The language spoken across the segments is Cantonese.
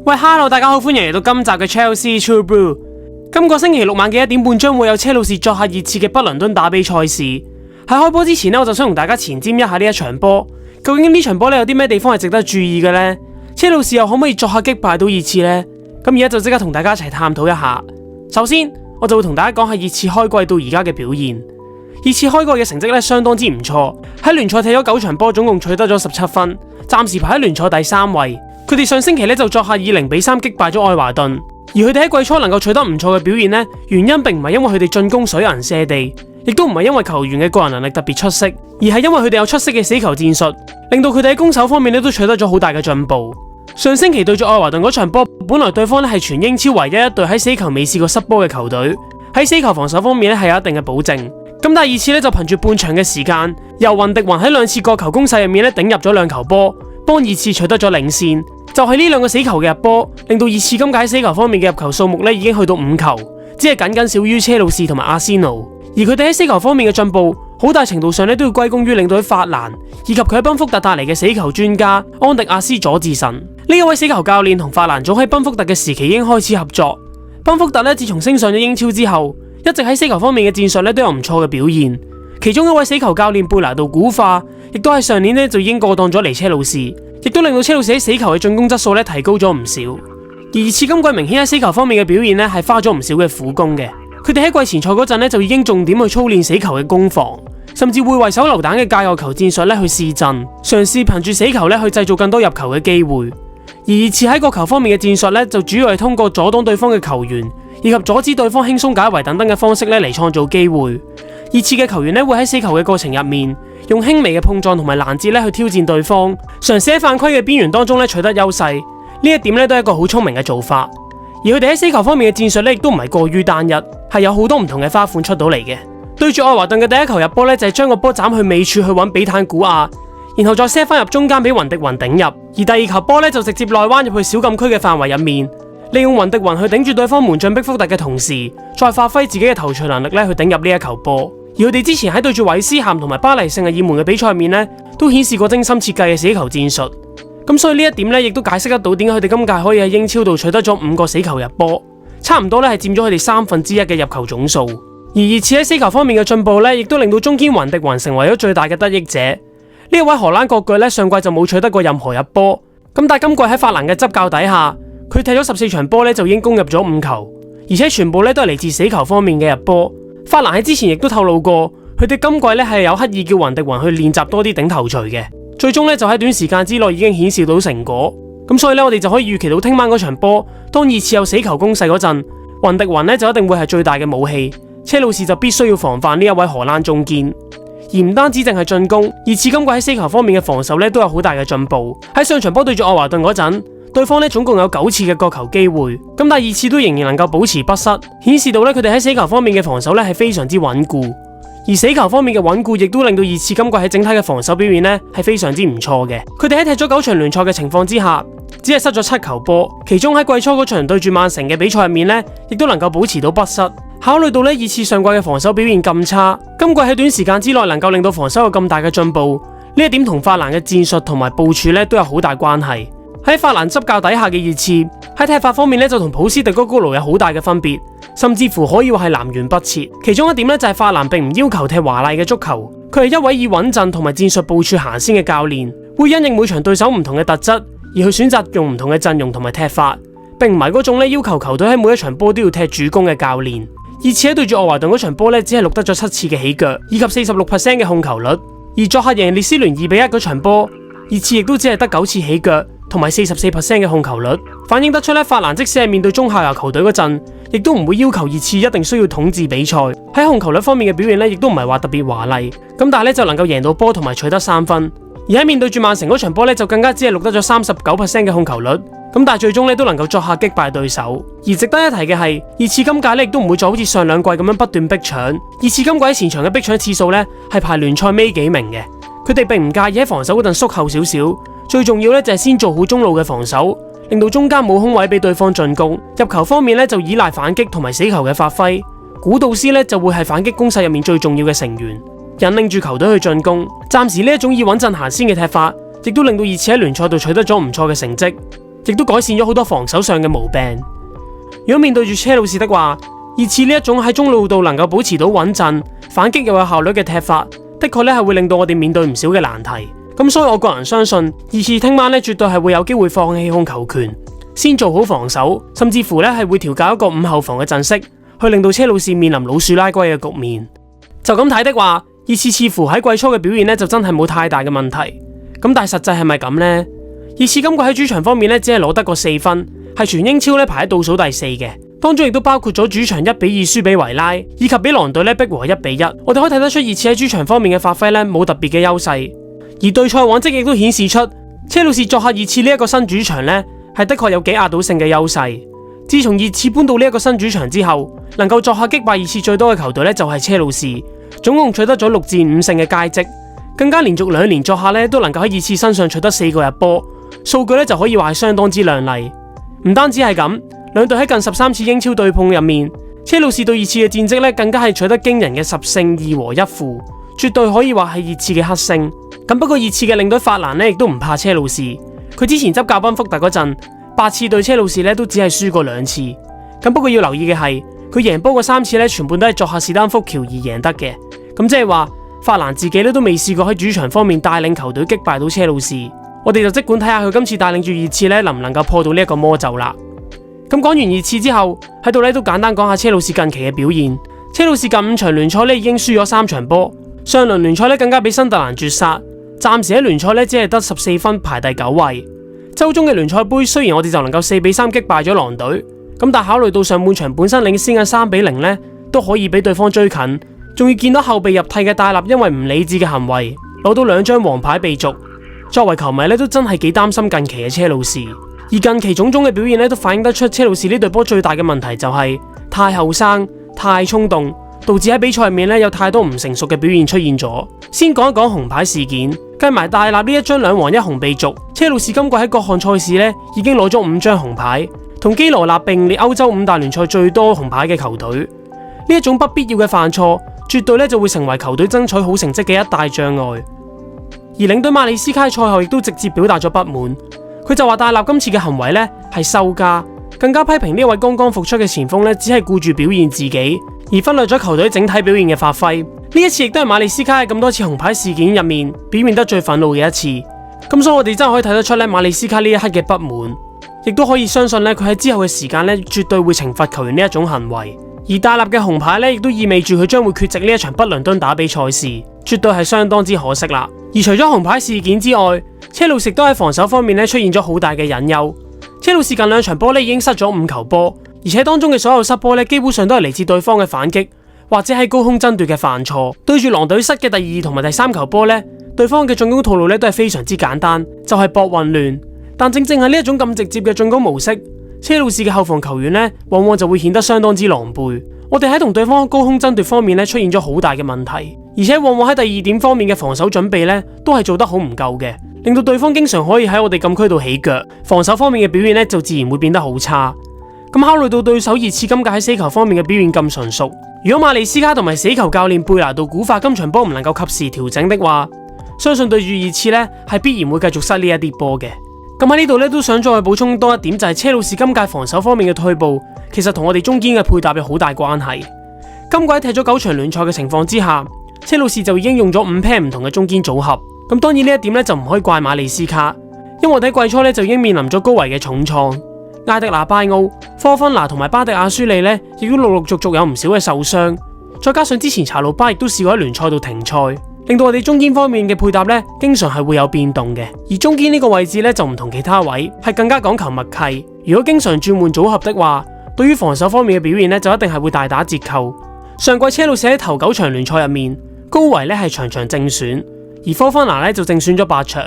喂 ，Hello， 大家好，歡迎嚟到今集嘅 Chelsea True Blue。今個星期六晚嘅1點半將會有車路士作客熱刺嘅北倫敦打比賽事。喺開波之前呢，我就想同大家前瞻一下呢一場波。究竟呢場波呢有啲咩地方係值得注意嘅呢？車路士又可唔可以作客擊敗到熱刺呢？咁而家就即刻同大家一齊探討一下。首先，我就會同大家講下熱刺開季到而家嘅表現。熱刺開季嘅成績呢相當之唔錯，喺聯賽踢咗9場波，總共取得咗17分，暫時排喺聯賽第3位。佢哋上星期呢就作客以0-3擊敗咗愛華頓，而佢哋喺季初能夠取得唔錯嘅表現呢，原因並唔係因為佢哋進攻水銀瀉地，亦都唔係因為球員嘅個人能力特別出色，而係因為佢哋有出色嘅死球戰術，令到佢哋喺攻守方面呢都取得咗好大嘅進步。上星期對住愛華頓嗰場波，本來對方呢係全英超唯一一隊喺死球未試過失波嘅球隊，喺死球防守方面呢係有一定嘅保證。咁但係熱刺呢就憑住半場嘅時間，由雲迪雲喺2次角球攻勢入面呢頂入咗2球波，幫熱刺取得咗領先。就係呢2個死球嘅入波，令到熱刺今屆喺死球方面嘅入球數目呢已經去到5球，只係僅僅少於車路士同埋阿仙奴。而佢哋喺死球方面嘅進步，好大程度上呢都要歸功於領隊法蘭以及佢喺賓福特帶嚟嘅死球專家安迪亞斯佐治神。呢一位死球教練同法蘭早喺賓福特嘅時期已經開始合作。賓福特呢自從升上咗英超之後，一直喺死球方面嘅戰術呢都有唔錯嘅表現。其中一位死球教練貝拿度古化，亦都喺上年呢就已經過檔咗嚟車路士，亦都令到車路士喺死球嘅進攻質素呢提高咗唔少。而熱刺今季明顯喺死球方面嘅表現呢係花咗唔少嘅苦功嘅。佢哋喺季前賽嗰陣呢就已經重點去操練死球嘅攻防，甚至會為手榴彈嘅界外球戰術呢去試陣，嘗試憑住死球呢去製造更多入球嘅機會。而熱刺喺角球方面嘅戰術呢就主要係通過阻擋對方嘅球員，以及阻止對方輕鬆解圍等等嘅方式呢嚟創造機會。熱刺嘅球員呢會喺死球嘅過程入面，用輕微嘅碰撞同埋攔截呢去挑戰對方，嘗試喺犯規嘅邊緣當中呢取得優勢。呢一點呢都係一個好聰明嘅做法。而佢哋喺死球方面嘅戰術呢亦都唔係過於單一，係有好多唔同嘅花款出到嚟嘅。對住愛華頓嘅第一球入波呢，就係將個波斬去尾處去揾比坦古亞，然後再 set 翻入中間俾雲迪雲頂入。而第二球波呢，就直接內彎入去小禁區嘅範圍入面，利用雲迪雲去頂住對方門將碧福特嘅同時，再發揮自己嘅頭槌能力呢去頂入呢一球波。而佢哋之前喺對住韋斯咸同埋巴黎聖日耳門嘅比賽入面呢，都顯示過精心設計嘅死球戰術。咁所以呢一點呢，亦都解釋得到點解佢哋今屆可以喺英超度取得咗5個死球入波，差唔多呢係佔咗佢哋1/3嘅入球總數。而熱刺喺死球方面嘅進步呢，亦都令到中堅雲迪雲成為咗最大嘅得益者。呢一位荷蘭國腳呢，上季就冇取得過任何入波，咁但係今季喺法蘭嘅執教底下，佢踢咗14場波呢，就已經攻入咗5球，而且全部呢都係嚟自死球方面嘅入波。法蘭喺之前亦都透露過，佢哋今季呢係有刻意叫雲迪雲去練習多啲頂頭錘嘅，最終呢就喺短時間之內已經顯示到成果。咁所以呢，我哋就可以預期到聽晚嗰場波，當熱刺有死球攻勢嗰陣，雲迪雲呢就一定會係最大嘅武器。車路士就必須要防範呢一位荷蘭中堅。而唔單止淨係進攻，熱刺今季喺死球方面嘅防守呢都有好大嘅進步。喺上場波對住愛華頓嗰陣，對方呢總共有9次嘅角球機會，咁但係熱刺都仍然能夠保持不失，顯示到呢佢哋喺死球方面嘅防守呢係非常之穩固。而死球方面嘅穩固亦都令到熱刺今季喺整體嘅防守表現呢係非常之唔錯嘅。佢哋喺踢咗9場聯賽嘅情況之下，只係失咗7球波，其中喺季初嗰場對住曼城嘅比賽入面呢，亦都能夠保持到不失。考慮到呢熱刺上季嘅防守表現咁差，今季喺短時間之內能夠令到防守有咁大嘅進步，呢一點同法蘭嘅戰術同埋部署呢都有好大關係。喺法蘭執教底下嘅熱刺喺踢法方面呢，就同普斯迪哥高盧有好大嘅分別，甚至乎可以話係南轅北轍。其中一點呢，就係法蘭並唔要求踢華麗嘅足球，佢係一位以穩陣同埋戰術部署行先嘅教練，會因應每場對手唔同嘅特質而去選擇用唔同嘅陣容同埋踢法，並唔係嗰種呢要求球隊喺每一場波都要踢主攻嘅教練。熱刺喺對住愛華頓嗰場波呢，只係錄得咗7次嘅起腳，以及46% 嘅控球率。而作客贏列斯聯2-1嗰場波，熱刺亦都只係得9次起腳，同埋44% 嘅控球率，反映得出呢法蘭即使係面對中下游球隊嗰陣，亦都唔會要求熱刺一定需要統治比賽。喺控球率方面嘅表現呢，亦都唔係話特別華麗，咁但係呢就能夠贏到波同埋取得3分。而喺面對住曼城嗰場波呢，就更加只係錄得咗39% 嘅控球率。咁但係最終咧都能夠作客擊敗對手。而值得一提嘅係，熱刺今屆咧亦都唔會再好似上兩季咁樣不斷逼搶。熱刺今季喺前場嘅逼搶次數咧係排聯賽尾幾名嘅。佢哋並唔介意喺防守嗰陣縮後少少，最重要咧就係先做好中路嘅防守，令到中間冇空位俾對方進攻。入球方面咧就依賴反擊同埋死球嘅發揮。古道斯咧就會係反擊攻勢入面最重要嘅成員，引領住球隊去進攻。暫時呢一種以穩陣行先嘅踢法，亦都令到熱刺喺聯賽度取得咗唔錯嘅成績。亦都改善咗好多防守上嘅毛病。如果面對住車路士的話，熱刺呢一種喺中路度能夠保持到穩陣、反擊又有效率嘅踢法，的確咧係會令到我哋面對唔少嘅難題。咁所以我個人相信，熱刺聽晚咧絕對係會有機會放棄控球權，先做好防守，甚至乎咧係會調教一個5後防嘅陣式，去令到車路士面臨老鼠拉龜嘅局面。就咁睇的話，熱刺似乎喺季初嘅表現咧就真係冇太大嘅問題。咁但係實際係咪咁呢？熱刺今季喺主場方面咧只係攞得個4分，係全英超咧排喺倒數第4嘅。當中亦都包括咗主場1-2輸俾維拉，以及俾狼隊咧逼和1-1。我哋可以睇得出熱刺喺主場方面嘅發揮咧冇特別嘅優勢，而對賽往績亦都顯示出車路士作客熱刺呢一個新主場咧係的確有幾壓倒性嘅優勢。自從熱刺搬到呢一個新主場之後，能夠作客擊敗熱刺最多嘅球隊咧就係車路士，總共取得咗6戰5勝嘅佳績，更加連續2年作客咧都能夠喺熱刺身上取得4個入波，數據咧就可以話係相當之亮麗。唔單止係咁，兩隊喺近13次英超對碰入面，車路士對熱刺嘅戰績咧更加係取得驚人嘅10勝2和1負，絕對可以話係熱刺嘅黑星。咁不過熱刺嘅領隊法蘭咧亦都唔怕車路士，佢之前執教賓福特嗰陣8次對車路士咧都只係輸過2次。咁不過要留意嘅係，佢贏波嗰3次咧全部都係作客史丹福橋而贏得嘅。咁即係話法蘭自己咧都未試過喺主場方面帶領球隊擊敗到車路士。我哋就即管睇下佢今次帶領住熱刺咧能唔能夠破到呢一個魔咒啦。咁講完熱刺之後，喺度咧都簡單講下車路士近期嘅表現。車路士近5場聯賽咧已經輸咗3場波，上輪聯賽咧更加俾新特蘭絕殺，暫時喺聯賽咧只係得14分排第9位。周中嘅聯賽杯雖然我哋就能夠4-3擊敗咗狼隊，咁但考慮到上半場本身領先嘅3-0咧都可以俾對方追近，仲要見到後備入替嘅戴立因為唔理智嘅行為攞到2張黃牌被逐，作為球迷咧都真係幾擔心近期嘅車路士。而近期種種嘅表現咧，都反映得出車路士呢隊波最大嘅問題就係太後生、太衝動，導致喺比賽入面咧有太多唔成熟嘅表現出現咗。先講一講紅牌事件，計埋戴立呢一張2黃1紅被逐，車路士今季喺各項賽事咧已經攞咗5張紅牌，同基羅納並列歐洲5大聯賽最多紅牌嘅球隊。呢一種不必要嘅犯錯，絕對咧就會成為球隊爭取好成績嘅一大障礙。而領隊馬里斯卡賽後亦都直接表達咗不滿。佢就話戴立今次嘅行為咧係羞家，更加批評呢位剛剛復出嘅前鋒咧只係顧住表現自己，而忽略咗球隊整體表現嘅發揮。呢一次亦都係馬利斯卡喺咁多次紅牌事件入面表現得最憤怒嘅一次。咁所以我哋真係可以睇得出咧馬利斯卡呢一刻嘅不滿，亦都可以相信咧佢喺之後嘅時間咧絕對會懲罰球員呢一種行為。而戴立嘅紅牌咧亦都意味住佢將會缺席呢一場北倫敦打比賽事，絕對係相當之可惜啦。而除咗紅牌事件之外，車路士都喺防守方面咧出現咗好大嘅隱憂。車路士近2場波咧已經失咗5球波，而且當中嘅所有失波咧基本上都係嚟自對方嘅反擊，或者喺高空爭奪嘅犯錯。對住狼隊失嘅第2同埋第3球波咧，對方嘅進攻套路咧都係非常之簡單，就係搏混亂。但正正係呢一種咁直接嘅進攻模式，車路士嘅後防球員咧往往就會顯得相當之狼狽。我哋喺同對方高空爭奪方面咧出現咗好大嘅問題，而且往往喺第2點方面嘅防守準備咧都係做得好唔夠嘅，令到對方經常可以喺我哋禁區度起腳，防守方面嘅表現咧就自然會變得好差。咁考慮到對手熱刺今屆喺死球方面嘅表現咁純熟，如果馬利斯卡同埋死球教練貝拿度古法今場波唔能夠及時調整的話，相信對住熱刺咧係必然會繼續失呢一啲波嘅。咁喺呢度咧都想再補充多一點，就係車路士今屆防守方面嘅退步，其實同我哋中堅嘅配搭有好大關係。今季踢咗9場聯賽嘅情況之下，車路士就已經用咗5 pair 唔同嘅中堅組合。咁當然呢一點咧就唔可以怪馬利斯卡，因為我哋喺季初咧就已經面臨咗高維嘅重創，艾迪拿拜奧、科芬拿同埋巴迪亞舒利咧亦都陸陸續續有唔少嘅受傷，再加上之前查魯巴亦都試過喺聯賽度停賽，令到我哋中堅方面嘅配搭咧經常係會有變動嘅。而中堅呢個位置咧就唔同其他位，係更加講求默契。如果經常轉換組合的話，對於防守方面嘅表現咧就一定係會大打折扣。上季車路士喺頭9場聯賽入面，高維咧係場場正選，而科芬拿咧就正選咗8場。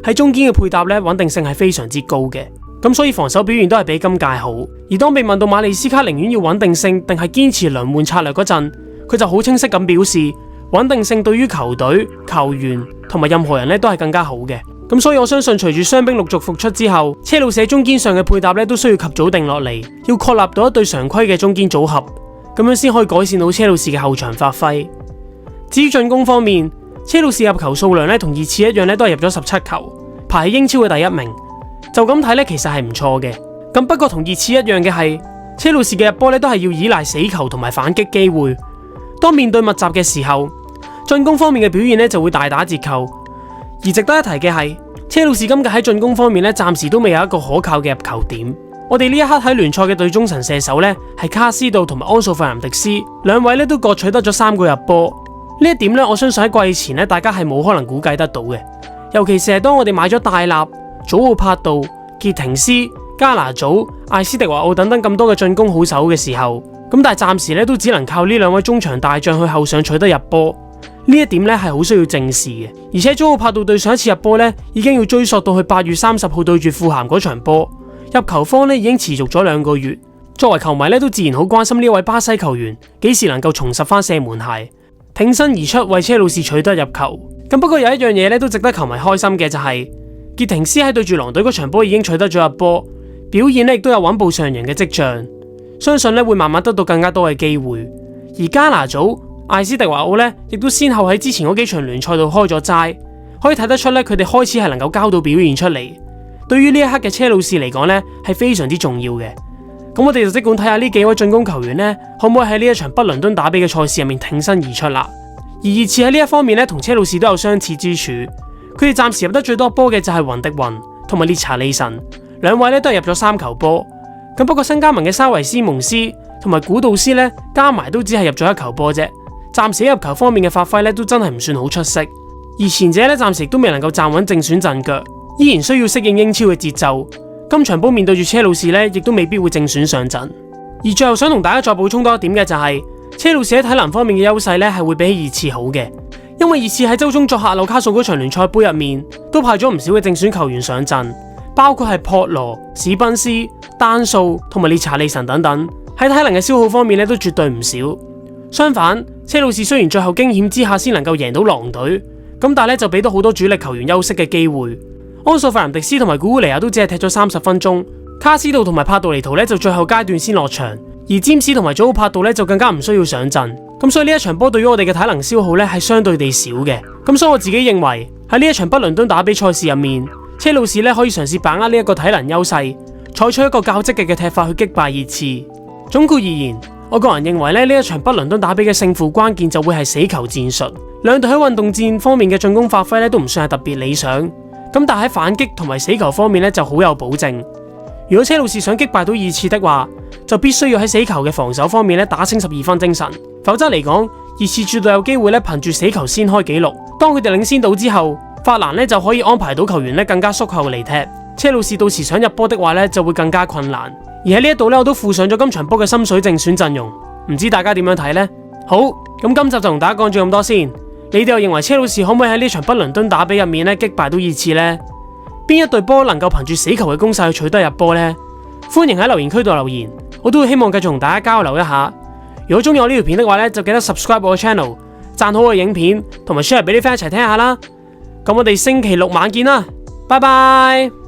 喺中堅嘅配搭咧穩定性係非常之高嘅，咁所以防守表現都係比今屆好。而當被問到馬利斯卡寧願要穩定性定係堅持輪換策略嗰陣，佢就好清晰咁表示，穩定性對於球隊、球員同埋任何人咧都係更加好嘅。咁所以我相信隨住傷兵陸續復出之後，車路士中堅上嘅配搭咧都需要及早定落嚟，要確立到一對常規嘅中堅組合，咁樣先可以改善到車路士嘅後場發揮。至於進攻方面，車路士入球數量咧同熱刺一樣咧都係入咗17球，排喺英超嘅第1名。就咁睇咧，其實係唔錯嘅。咁不過同熱刺一樣嘅係，車路士嘅入波咧都係要依賴死球同埋反擊機會。當面對密集嘅時候，進攻方面嘅表現咧就會大打折扣。而值得一提嘅係，車路士今屆喺進攻方面咧暫時都未有一個可靠嘅入球點。我哋呢一刻喺聯賽嘅對中神射手咧係卡斯道同埋安素費南迪斯，兩位咧都各取得咗3個入波。呢一點咧，我相信喺季前咧大家係冇可能估計得到嘅。尤其是係當我哋買咗戴納、祖奧柏度、傑廷斯、加拿祖、艾斯迪華奧等等咁多嘅進攻好手嘅時候，咁但係暫時咧都只能靠呢兩位中場大將去後上取得入波。呢一點咧係好需要正視嘅。而且祖奧柏度對上一次入波咧已經要追溯到去8月30號對住富咸嗰場波，入球荒咧已經持續咗2個月。作為球迷咧都自然好關心呢位巴西球員幾時能夠重拾翻射門鞋，挺身而出為車路士取得入球。咁不過有一樣嘢咧都值得球迷開心嘅就係傑廷斯喺對住狼隊嗰場波已經取得咗入波，表現咧亦都有穩步上揚嘅跡象，相信咧會慢慢得到更加多嘅機會。而加拿祖、艾斯迪華奧咧亦都先後喺之前嗰幾場聯賽度開咗齋，可以睇得出咧佢哋開始係能夠交到表現出嚟。對於呢一刻嘅車路士嚟講咧係非常之重要嘅。咁我哋就即管睇下呢幾位進攻球員咧可唔可以喺呢一場北倫敦打比嘅賽事入面挺身而出啦。而熱刺喺呢一方面咧，同車路士都有相似之處。佢哋暫時入得最多波嘅就係雲迪雲同埋列查利神，兩位咧都係入咗3球波。咁不過新加盟嘅沙維斯蒙斯同埋古道斯咧，加埋都只係入咗1球波啫。暫時喺入球方面嘅發揮咧，都真係唔算好出色。而前者咧，暫時都未能夠站穩正選陣腳，依然需要適應英超嘅節奏。今場波面對住車路士咧，亦都未必會正選上陣。而最後想同大家再補充多一點嘅就係，車路士喺體能方面嘅優勢咧係會比起熱刺好嘅，因為熱刺喺周中作客紐卡素嗰場聯賽杯入面，都派咗唔少嘅正選球員上陣，包括係珀羅、史賓斯、丹素同埋列查利神等等，喺體能嘅消耗方面咧都絕對唔少。相反，車路士雖然最後驚險之下先能夠贏到狼隊，咁但係咧就俾到好多主力球員休息嘅機會。安素費南迪斯同埋古烏尼亞都只係踢咗30分鐘，卡斯道同埋帕杜尼圖咧就最後階段先落場，而詹士同埋祖奧柏度咧就更加唔需要上陣。咁所以呢一場波對於我哋嘅體能消耗咧係相對地少嘅。咁所以我自己認為喺呢一場北倫敦打比賽事入面，車路士咧可以嘗試把握呢一個體能優勢，採取一個較積極嘅踢法去擊敗熱刺。總括而言，我個人認為咧呢一場北倫敦打比嘅勝負關鍵就會係死球戰術。兩隊喺運動戰方面嘅進攻發揮咧都唔算係特別理想。咁但係喺反擊同埋死球方面咧就好有保證。如果車路士想擊敗到熱刺的話，就必須要喺死球嘅防守方面咧打清12分精神，否則嚟講，熱刺絕對有機會咧憑住死球先開紀錄。當佢哋領先到之後，法蘭咧就可以安排到球員咧更加縮後嚟踢。車路士到時想入波的話咧就會更加困難。而喺呢一度咧我都附上咗今場波嘅心水正選陣容，唔知大家點樣睇呢？好，咁今集就同大家講咗咁多先。你哋又認為車路士可唔可以喺呢場北倫敦打比入面咧擊敗到熱刺呢？邊一隊波能夠憑住死球嘅攻勢去取得入波呢？歡迎喺留言區度留言，我都會希望繼續同大家交流一下。如果中意我呢條片的話咧，就記得 subscribe 我嘅 channel， 讚好我嘅影片，同埋 share 俾啲 friend 一齊聽下啦。咁我哋星期6晚見啦，拜拜。